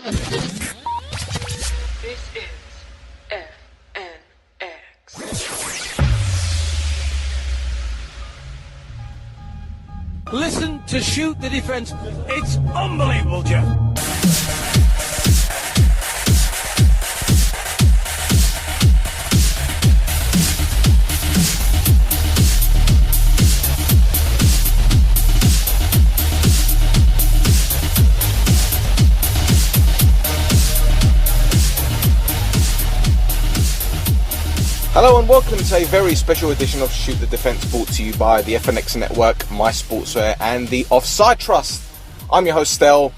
This is FNX. Listen to Shoot the Defence. It's unbelievable, Jeff. Hello and welcome to a very special edition of Shoot the Defence, brought to you by the FNX Network, My Sportswear and the Offside Trust. I'm your host Stel,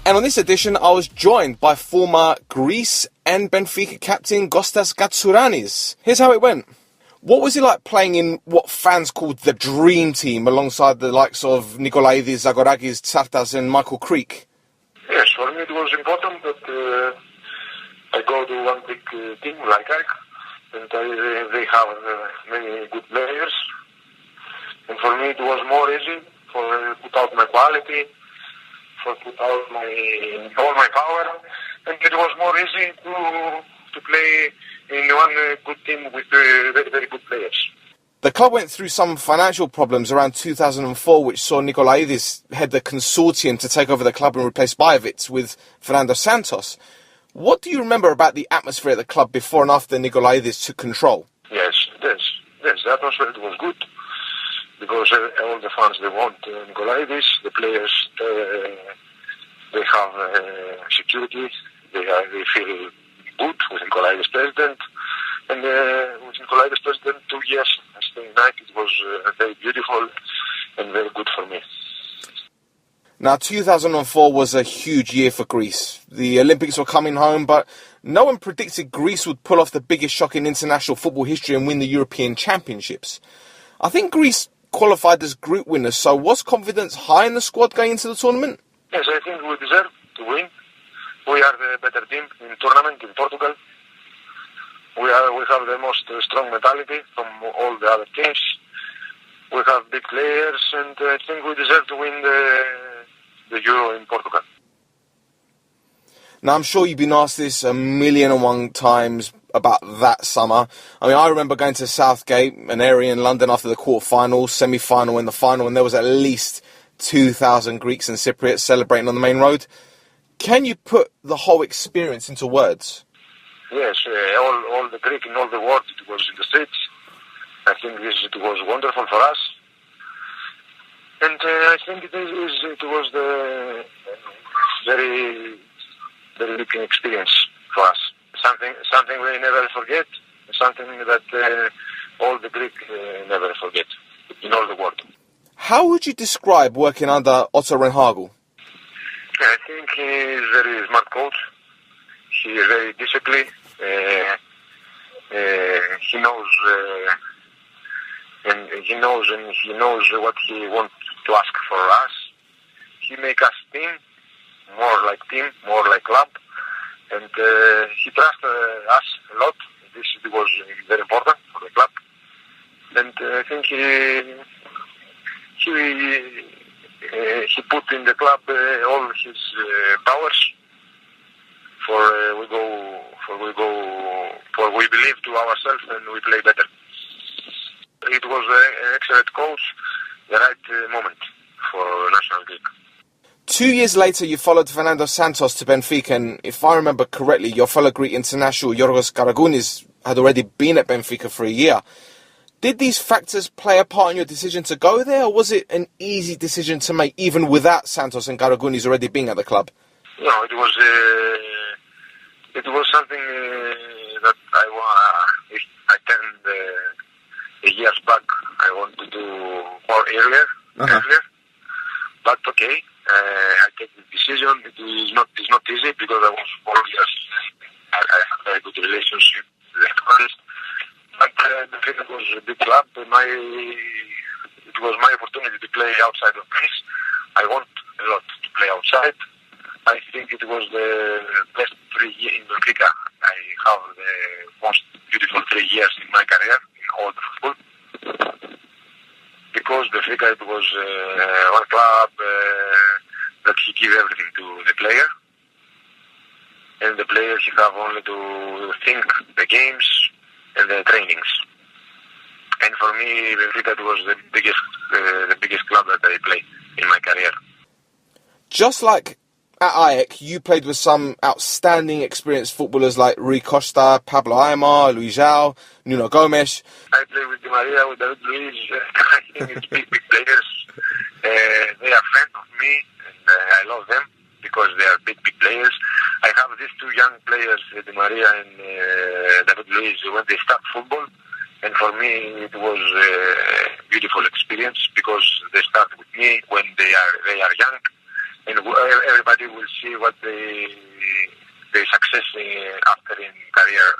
and on this edition I was joined by former Greece and Benfica captain Kostas Katsouranis. Here's how it went. What was it like playing in what fans called the Dream Team alongside the likes of Nikolaidis, Zagorakis, Tsartas and Michael Creek? Yes, for me it was important that I go to one big team like AEK. And they have many good players. And for me it was more easy for put out my quality, for put out all my power. And it was more easy to play in one good team with very, very good players. The club went through some financial problems around 2004, which saw Nikolaidis head the consortium to take over the club and replace Bajovic with Fernando Santos. What do you remember about the atmosphere at the club before and after Nikolaidis took control? Yes, the atmosphere was good because all the fans, they want Nikolaidis, the players, they have security, they feel good with Nikolaidis president, and with Nikolaidis president 2 years staying night, it was very beautiful and very good for me. Now, 2004 was a huge year for Greece. The Olympics were coming home, but no one predicted Greece would pull off the biggest shock in international football history and win the European Championships. I think Greece qualified as group winners, so was confidence high in the squad going into the tournament? Yes, I think we deserve to win. We are the better team in the tournament in Portugal. We have the most strong mentality from all the other teams. We have big players, and I think we deserve to win the Euro in Portugal. Now, I'm sure you've been asked this 1,000,001 times about that summer. I mean, I remember going to Southgate, an area in London, after the quarter-final, semi-final and the final, and there was at least 2,000 Greeks and Cypriots celebrating on the main road. Can you put the whole experience into words? Yes, all the Greek in all the world, it was in the streets. I think it was wonderful for us. And I think it was the very, very big experience for us. Something we never forget. Something that all the Greek never forget in all the world. How would you describe working under Otto Rehhagel? I think he is a very smart coach. He is very disciplined. He knows what he wants to ask for us. He make us team, more like club, and he trusts us a lot. This was very important for the club, and I think he put in the club all his powers we believe to ourselves and we play better. It was an excellent coach, the right moment for national league. 2 years later, you followed Fernando Santos to Benfica, and if I remember correctly, your fellow Greek international Yorgos Karagounis had already been at Benfica for a year. Did these factors play a part in your decision to go there, or was it an easy decision to make, even without Santos and Karagounis already being at the club? No, it was something that I turned years back. I want to do more earlier. But okay, I take the decision. It's not easy because I was 4 years. I had a very good relationship with the coach. But Benfica was a big club. It was my opportunity to play outside of Greece. I want a lot to play outside. I think it was the best 3 years in Benfica. I have the most beautiful 3 years in my career in all the football. Because Benfica, it was one club that he gave everything to the player. and the players have only to think the games and the trainings. And for me, Benfica was the biggest club that I played in my career. Just like at AEK, you played with some outstanding experienced footballers like Rui Costa, Pablo Aimar, Luis João, Nuno Gomes. I played with Di Maria, with David Luiz. I think it's big players. They are friends of me, and I love them because they are big players. I have these two young players, Di Maria and David Luiz, when they start football. And for me, it was a beautiful experience because they start with me when they are young, and everybody will see what they success after in career.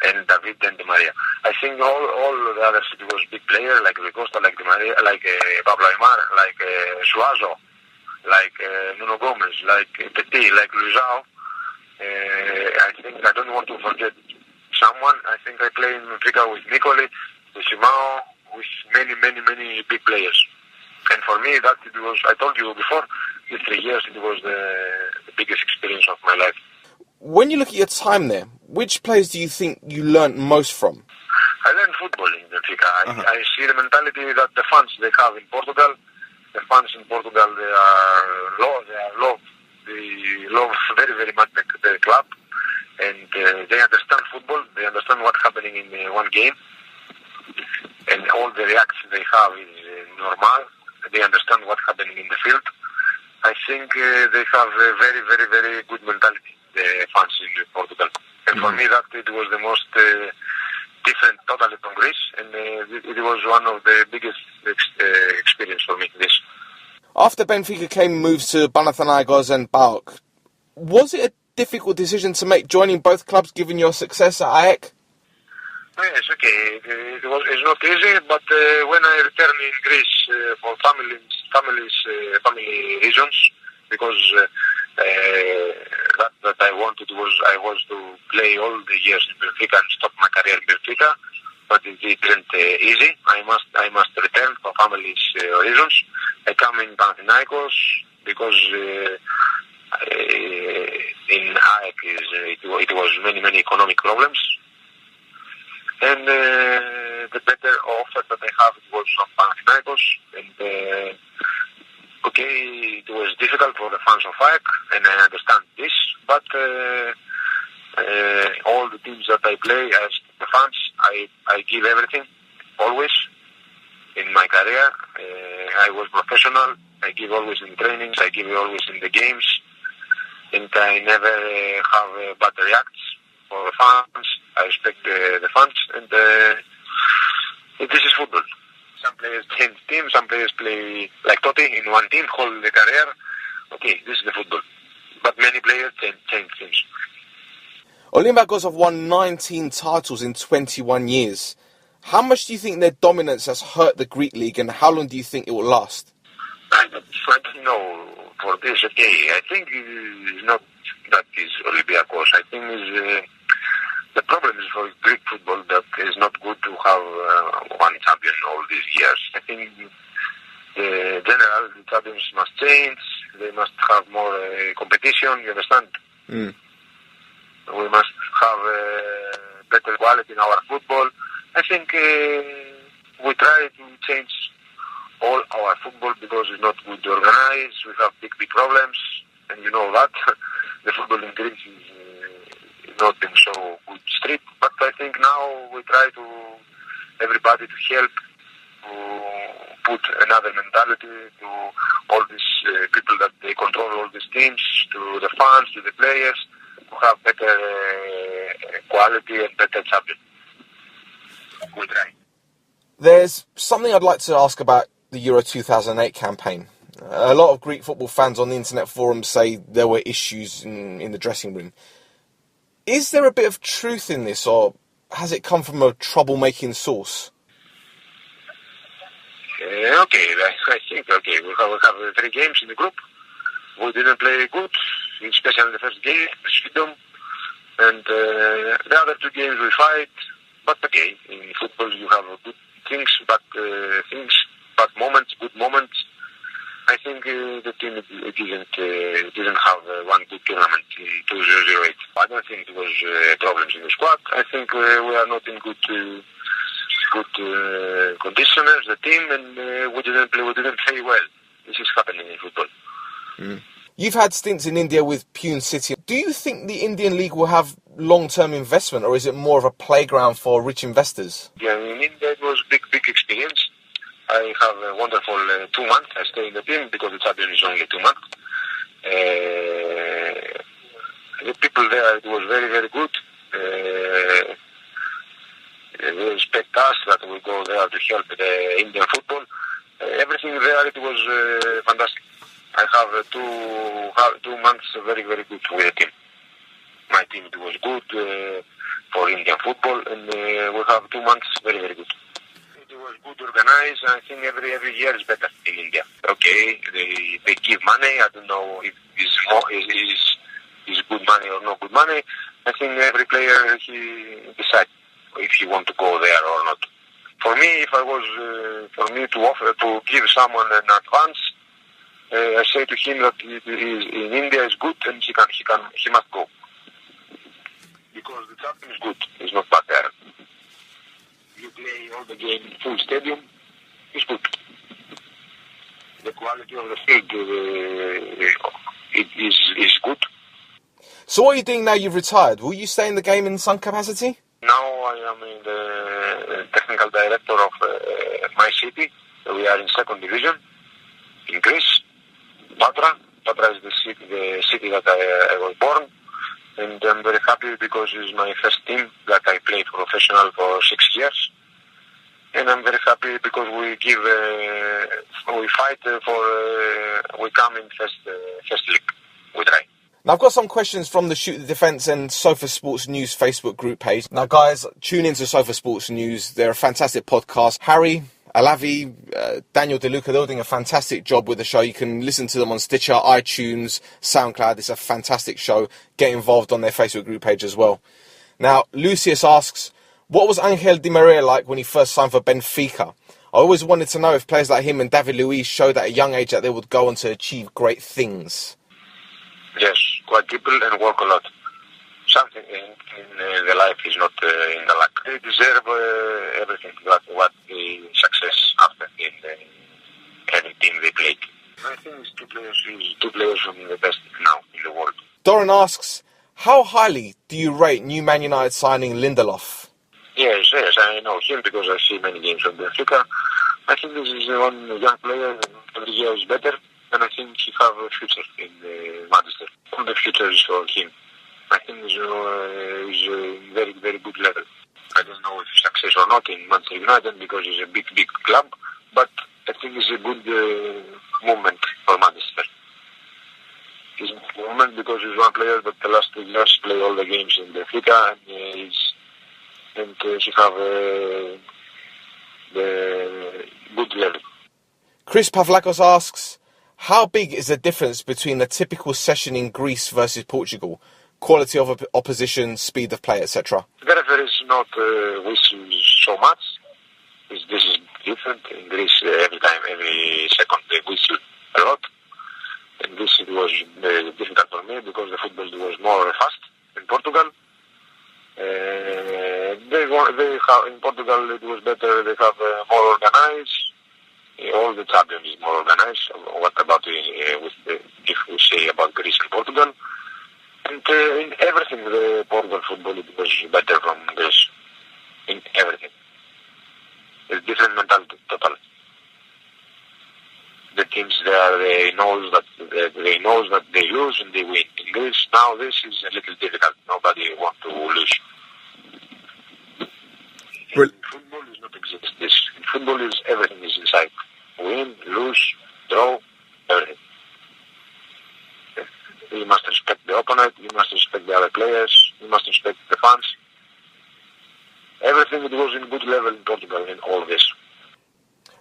And David and Di Maria. I think all the others, it was big players like Rui Costa, like Di Maria, like Pablo Aimar, like Suazo, like Nuno Gomes, like Petit, like Luis João. I don't want to forget someone. I think I play in Benfica with Nicoli, with Simao, with many big players. And for me, that it was, I told you before, these 3 years, it was the biggest experience of my life. When you look at your time there, which players do you think you learnt most from? I learned football in Benfica. I see the mentality that the fans they have in Portugal. The fans in Portugal, they love very much the club, and they understand football. They understand what's happening in one game, and all the reactions they have is normal. They understand what's happening in the field. I think they have a very good mentality, the fans in Portugal. And for me, that it was the most different totally from Greece, and it was one of the biggest experience for me, this. After Benfica came moves to Panathinaikos and PAOK, was it a difficult decision to make joining both clubs given your success at AEK? Yes, okay. It's not easy, but when I returned in Greece for family reasons, because that I wanted was to play all the years in Benfica and stop my career in Benfica, but it isn't easy. I must return for family reasons. I come in Panathinaikos because in AEK it was many economic problems. And the better offer that I have was from Panathinaikos, and okay, it was difficult for the fans of AEK, and I understand this, but all the teams that I play as the fans, I give everything, always, in my career. I was professional, I give always in trainings, I give always in the games, and I never have bad reacts for the fans. I respect the fans, and this is football. Some players change teams, some players play like Totti in one team, whole the career. Okay, this is the football. But many players change teams. Olympiacos have won 19 titles in 21 years. How much do you think their dominance has hurt the Greek league, and how long do you think it will last? I don't know for this. Okay, I think it's not that is Olympiacos. I think it's the problem is for Greek football that is not good to have one champion all these years. I think the champions must change. They must have more competition. You understand? Mm. We must have better quality in our football. I think we try to change all our football because it's not good organized. We have big problems, and you know that the football in Greece is not been so good street. But I think now we try to everybody to help to put another mentality to all these people that they control all these teams, to the fans, to the players, to have better quality and better champion. We try. There's something I'd like to ask about the Euro 2008 campaign. A lot of Greek football fans on the internet forums say there were issues in the dressing room. Is there a bit of truth in this, or has it come from a troublemaking source? Okay, I think we have 3 games in the group. We didn't play good, especially the first game, Sweden, and the other 2 games we fight. But okay, in football you have good things, bad moments, good moments. I think the team didn't have one good tournament in 2008. I don't think there was problems in the squad. I think we are not in good condition as the team, and we didn't play well. This is happening in football. Mm. You've had stints in India with Pune City. Do you think the Indian League will have long-term investment, or is it more of a playground for rich investors? Yeah, in India it was big experience. I have a wonderful 2 months. I stay in the team because the champion is only 2 months. The people there, it was very, very good. They respect us that we go there to help the Indian football. Everything there, it was fantastic. I have 2 months very, very good with the team. My team, it was good for Indian football, and we have 2 months very, very good. It was good organized. I think every year is better in India. Okay, they give money. I don't know if it's good money or not good money. I think every player he decides if he want to go there or not. For me, if I was for me to offer to give someone an advance, I say to him that in India is good and he must go because the champion is good. It's not bad there. You play all the game in full stadium. It's good. The quality of the field is good. So what are you doing now you've retired? Will you stay in the game in some capacity? Now I am in the technical director of my city. We are in second division in Greece. Patra is the city that I was born. And I'm very happy because it's my first team that I played professional for 6 years. And I'm very happy because we fight we come in first league. We try. Now, I've got some questions from the Shoot the Defence and Sofa Sports News Facebook group page. Now, guys, tune into Sofa Sports News. They're a fantastic podcast. Harry, Alavi, Daniel DeLuca, they're doing a fantastic job with the show. You can listen to them on Stitcher, iTunes, SoundCloud. It's a fantastic show. Get involved on their Facebook group page as well. Now, Lucius asks, what was Angel Di Maria like when he first signed for Benfica? I always wanted to know if players like him and David Luiz showed at a young age that they would go on to achieve great things. Yes, quadruple and work a lot. Something in the life is not in the luck. They deserve everything what the success after in any team they played. I think it's two players from the best now in the world. Doran asks, how highly do you rate new Man United signing Lindelof? Yes, I know him because I see many games from Benfica. I think this is one young player, and every year is better, and I think he have a future in Manchester. All the future is for him. I think he's a very, very good level. I don't know if he's success or not in Manchester United because it's a big club, but I think it's a good movement for Manchester. It's a movement because he's one player that the last 2 years play all the games in Benfica, and he have the good level. Chris Pavlakos asks, how big is the difference between a typical session in Greece versus Portugal? Quality of opposition, speed of play, etc. The referee is not whistles so much. This is different. In Greece, every second they whistle a lot. And this it was difficult for me because the football was more fast in Portugal. In Portugal it was better. They have more organized. All the champions is more organized. What about if we say about Greece and Portugal? And in everything, the Portugal football it was better from Greece. In everything, it's different mentality totally. The teams there, they knows that they lose and they win. In Greece now, this is a little difficult. Nobody wants to lose. In football is not exist. This in football is everything is inside. Win, lose, draw, everything. You must respect the opponent, you must respect the other players, you must respect the fans. Everything that was in good level in Portugal in all this.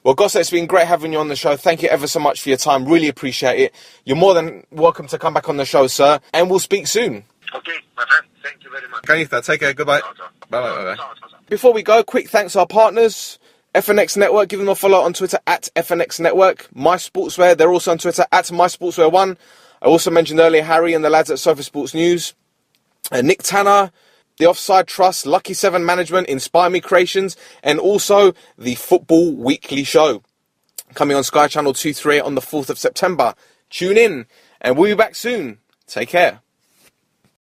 Well, Gossa, it's been great having you on the show. Thank you ever so much for your time. Really appreciate it. You're more than welcome to come back on the show, sir. And we'll speak soon. Okay, my friend. Thank you very much. Canita, take care. Goodbye. Ciao, ciao. Bye. Ciao, ciao, ciao. Before we go, quick thanks to our partners. FNX Network, give them a follow on Twitter at FNX Network. My Sportswear, they're also on Twitter at MySportswear1. I also mentioned earlier Harry and the lads at Sofa Sports News. Nick Tanner, the Offside Trust, Lucky 7 Management, Inspire Me Creations, and also the Football Weekly Show, coming on Sky Channel 238 on the 4th of September. Tune in, and we'll be back soon. Take care.